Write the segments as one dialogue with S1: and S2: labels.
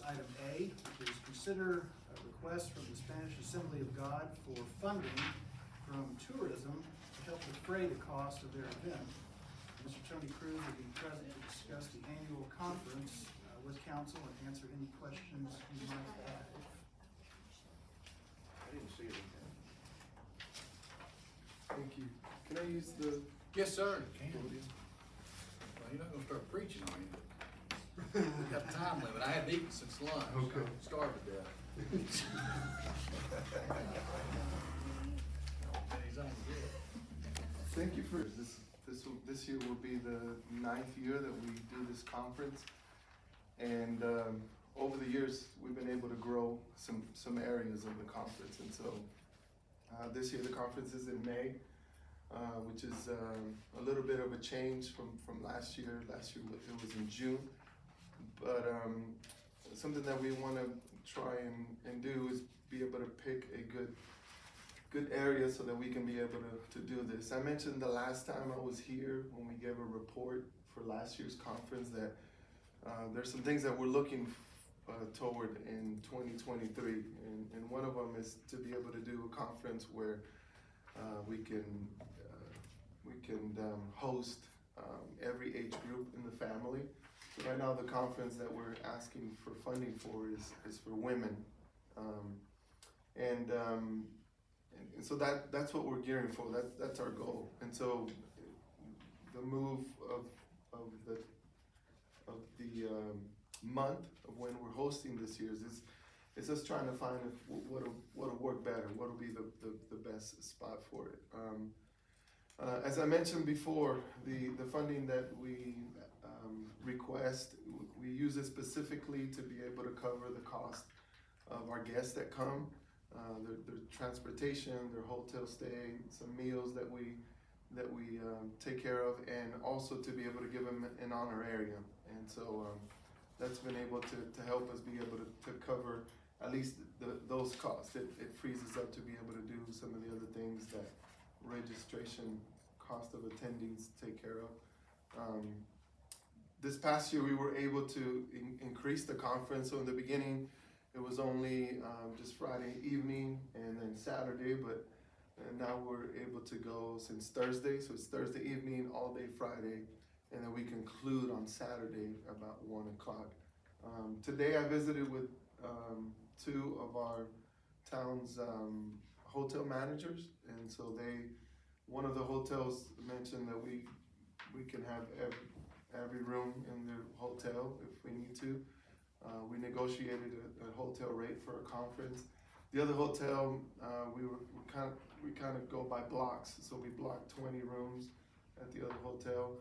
S1: item A, which is consider a request from the Spanish Assembly of God for funding from tourism to help defray the cost of their event. Mr. Tony Cruz will be present to discuss the annual conference with council and answer any questions you might have.
S2: I didn't see it.
S3: Thank you. Can I use the
S2: Yes, sir.
S3: podium?
S2: Well, you're not gonna start preaching on me. We have a time limit. I haven't eaten since lunch.
S3: Okay.
S2: I'm starved to death. And he's on good.
S3: Thank you for this year will be the 9th year that we do this conference, and over the years we've been able to grow some areas of the conference, and so this year the conference is in May, which is a little bit of a change from last year. Last year it was in June, but something that we want to try and do is be able to pick a good area so that we can be able to do this. I mentioned the last time I was here when we gave a report for last year's conference that there's some things that we're looking toward in 2023, and one of them is to be able to do a conference where we can host every age group in the family. So right now the conference that we're asking for funding for is for women, and so that's what we're gearing for. That's our goal. And so the move of the month of when we're hosting this year's is us trying to find what'll work better, what'll be the best spot for it. As I mentioned before, the funding that we request, we use it specifically to be able to cover the cost of our guests that come. Their transportation, their hotel stay, some meals that we take care of, and also to be able to give them an honor area. And so that's been able to help us be able to cover at least those costs. It frees us up to be able to do some of the other things that registration, cost of attendees take care of. This past year we were able to increase the conference. So in the beginning it was only just Friday evening and then Saturday, but now we're able to go since Thursday. So it's Thursday evening, all day Friday, and then we conclude on Saturday about 1 o'clock. Today I visited with two of our town's hotel managers, and so one of the hotels mentioned that we can have every room in the hotel if we need to. We negotiated a hotel rate for a conference. The other hotel, we kind of go by blocks, so we blocked 20 rooms at the other hotel.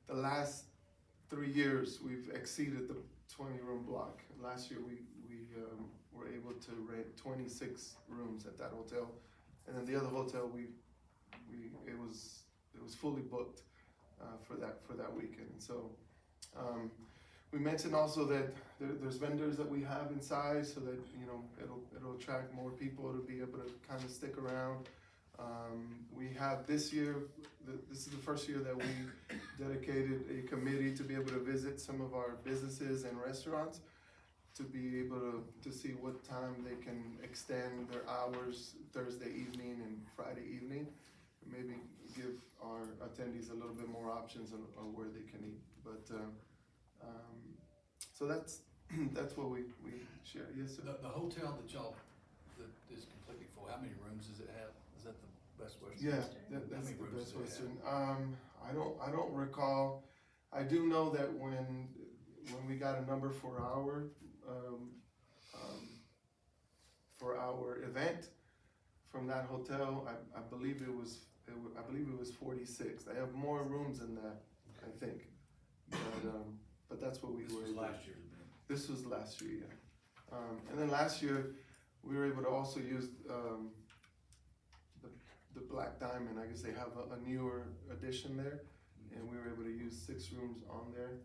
S3: The last 3 years, we've exceeded the 20-room block. Last year, we were able to rent 26 rooms at that hotel, and then the other hotel, it was fully booked for that weekend. So we mentioned also that there's vendors that we have inside, so that it'll attract more people to be able to kind of stick around. We have this year, this is the first year that we dedicated a committee to be able to visit some of our businesses and restaurants, to be able to see what time they can extend their hours Thursday evening and Friday evening, and maybe give our attendees a little bit more options on where they can eat. But so that's what we share. Yes, sir.
S2: The hotel that is completely full, how many rooms does it have? Is that the Best Western?
S3: Yeah, that's the Best Western. I don't recall. I do know that when we got a number for our event from that hotel, I believe it was 46. They have more rooms than that, I think. But that's what we were.
S2: This was last year's event.
S3: This was last year, yeah. And then last year we were able to also use the Black Diamond. I guess they have a newer addition there, and we were able to use 6 rooms on there.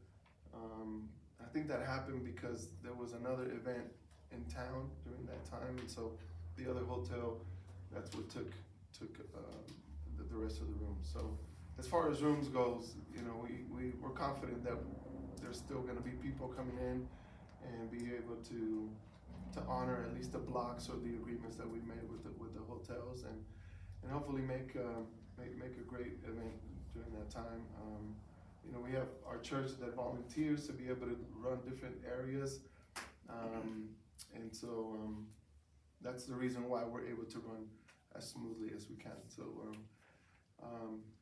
S3: I think that happened because there was another event in town during that time, and so the other hotel, that's what took the rest of the rooms. So as far as rooms goes, we're confident that there's still going to be people coming in, and be able to honor at least the blocks or the agreements that we made with the hotels, and hopefully make a great event during that time. You know, we have our church that volunteers to be able to run different areas, and so that's the reason why we're able to run as smoothly as we can. So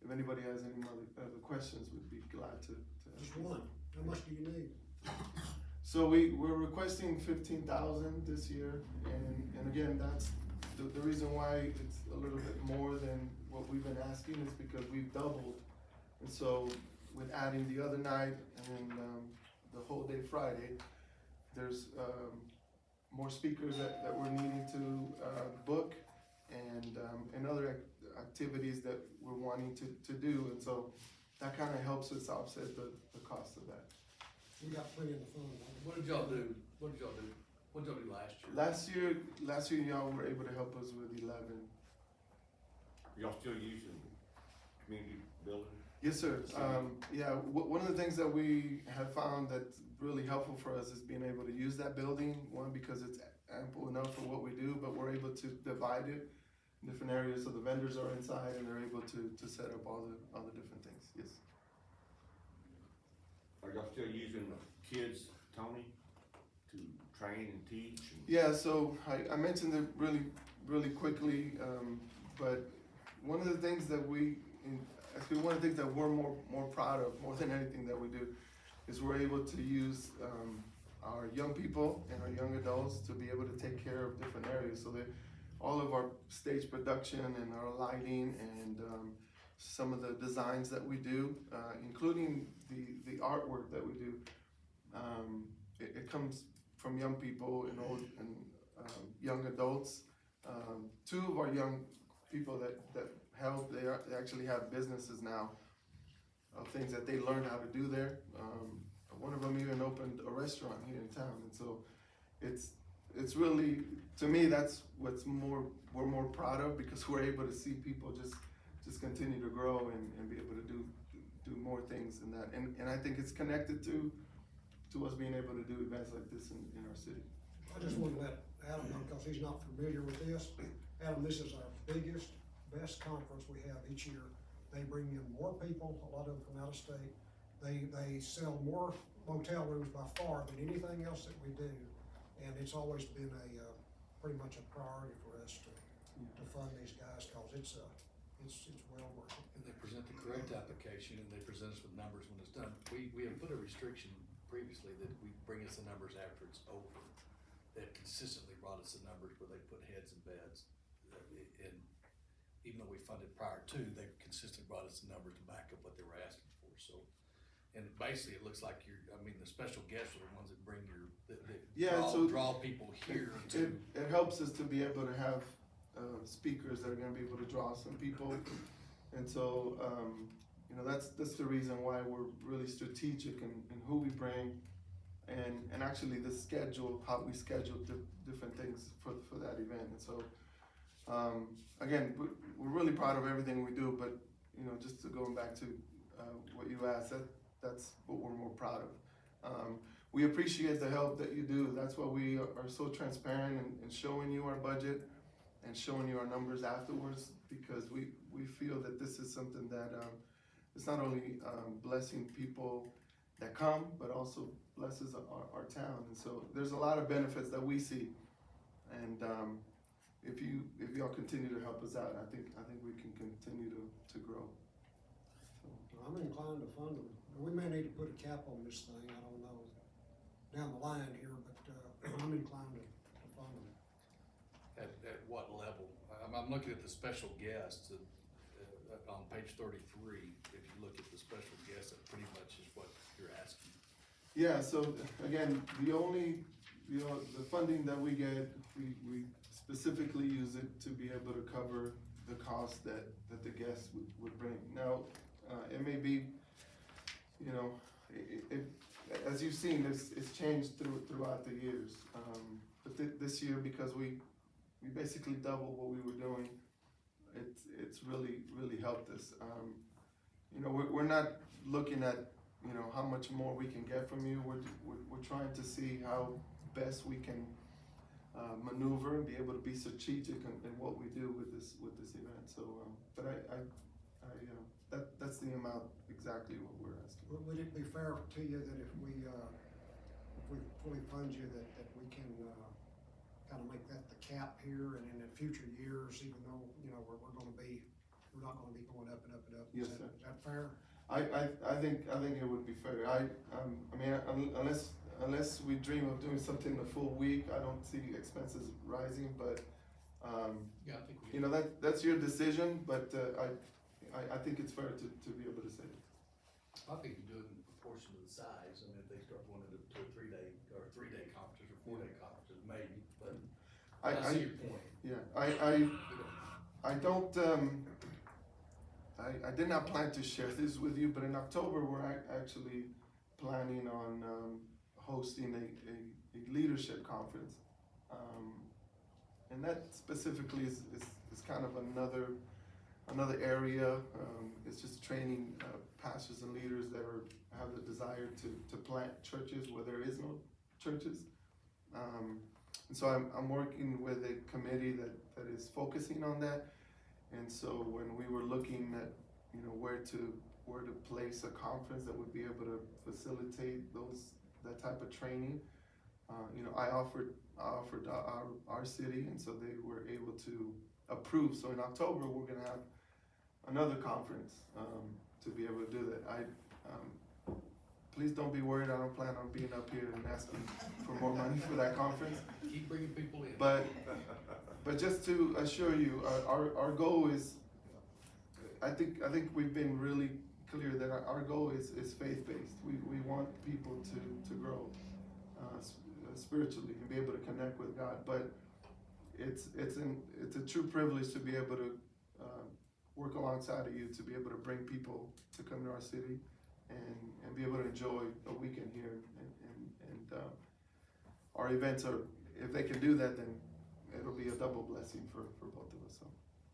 S3: if anybody has any other questions, we'd be glad to
S4: Just one. How much do you need?
S3: So we're requesting 15,000 this year, and again, that's the reason why it's a little bit more than what we've been asking is because we've doubled. And so with adding the other night and the whole day Friday, there's more speakers that we're needing to book, and other activities that we're wanting to do, and so that kind of helps us offset the cost of that.
S4: We got plenty in the fund.
S2: What did y'all do? What did y'all do last year?
S3: Last year y'all were able to help us with 11.
S5: Y'all still using community building?
S3: Yes, sir. Yeah, one of the things that we have found that's really helpful for us is being able to use that building. One, because it's ample enough for what we do, but we're able to divide it in different areas, so the vendors are inside and they're able to set up all the different things. Yes.
S5: Are y'all still using the kids, Tony, to train and teach?
S3: Yeah, so I mentioned it really quickly, but one of the things that one of the things that we're more proud of, more than anything that we do, is we're able to use our young people and our young adults to be able to take care of different areas. So that all of our stage production and our lighting and some of the designs that we do, including the artwork that we do, it comes from young people and old and young adults. Two of our young people that help, they actually have businesses now of things that they learned how to do there. One of them even opened a restaurant here in town, and so it's really, to me, that's what's we're more proud of, because we're able to see people just continue to grow and be able to do more things in that, and I think it's connected to us being able to do events like this in our city.
S4: I just want to let Adam know, because he's not familiar with this. Adam, this is our biggest, best conference we have each year. They bring in more people, a lot of them from out of state. They sell more motel rooms by far than anything else that we do. And it's always been pretty much a priority for us to fund these guys, because it's well worth it.
S2: And they present the correct application, and they present us with numbers when it's done. We have put a restriction previously that we bring us the numbers after it's over. They've consistently brought us the numbers where they put heads and beds. And even though we funded prior to, they've consistently brought us the numbers to back up what they were asking for. So, and basically it looks like the special guests are the ones that bring draw people here to.
S3: It helps us to be able to have speakers that are gonna be able to draw some people. And so, that's the reason why we're really strategic in who we bring, and actually the schedule, how we schedule different things for that event. And so, again, we're really proud of everything we do, but, just to going back to what you asked, that's what we're more proud of. We appreciate the help that you do. That's why we are so transparent in showing you our budget and showing you our numbers afterwards, because we feel that this is something that it's not only blessing people that come, but also blesses our town. And so there's a lot of benefits that we see, and if y'all continue to help us out, I think we can continue to grow. So.
S4: I'm inclined to fund them. We may need to put a cap on this thing, I don't know, down the line here, but I'm inclined to fund them.
S2: At what level? I'm looking at the special guests on page 33. If you look at the special guests, that pretty much is what you're asking.
S3: Yeah, so again, the funding that we get, we specifically use it to be able to cover the cost that the guests would bring. Now, it may be, as you've seen, it's changed throughout the years. But this year, because we basically doubled what we were doing, it's really helped us. We're not looking at you know, how much more we can get from you. We're trying to see how best we can maneuver and be able to be strategic in what we do with this event. So, but that's the amount exactly what we're asking.
S4: Would it be fair to you that if we fully fund you, that we can, kind of make that the cap here, and in the future years, even though, you know, we're not gonna be going up and up and up?
S3: Yes,
S4: Is
S3: sir.
S4: that fair?
S3: I think it would be fair. I mean, unless we dream of doing something a full week, I don't see expenses rising, but,
S2: Yeah, I think we.
S3: you know, that's your decision, but, I think it's fair to be able to say it.
S2: I think you do it in proportion to the size. I mean, if they start going into 2 or 3 day, or 3-day conferences, or 4-day conferences, maybe, but I see your point.
S3: Yeah,
S2: We don't-
S3: I don't, I did not plan to share this with you, but in October, we're actually planning on, hosting a leadership conference. And that specifically is kind of another area. It's just training, pastors and leaders that have the desire to plant churches where there is no churches. And so I'm working with a committee that is focusing on that. And so when we were looking at, you know, where to place a conference that would be able to facilitate that type of training, you know, I offered our city, and so they were able to approve. So in October, we're gonna have another conference, to be able to do that. Please don't be worried, I don't plan on being up here and asking for more money for that conference.
S2: Keep bringing people in.
S3: But just to assure you, our goal is, I think we've been really clear that our goal is faith-based. We want people to grow spiritually and be able to connect with God. But it's a true privilege to be able to work alongside of you, to be able to bring people to come to our city and be able to enjoy a weekend here. And our events are, if they can do that, then it'll be a double blessing for both of us. So.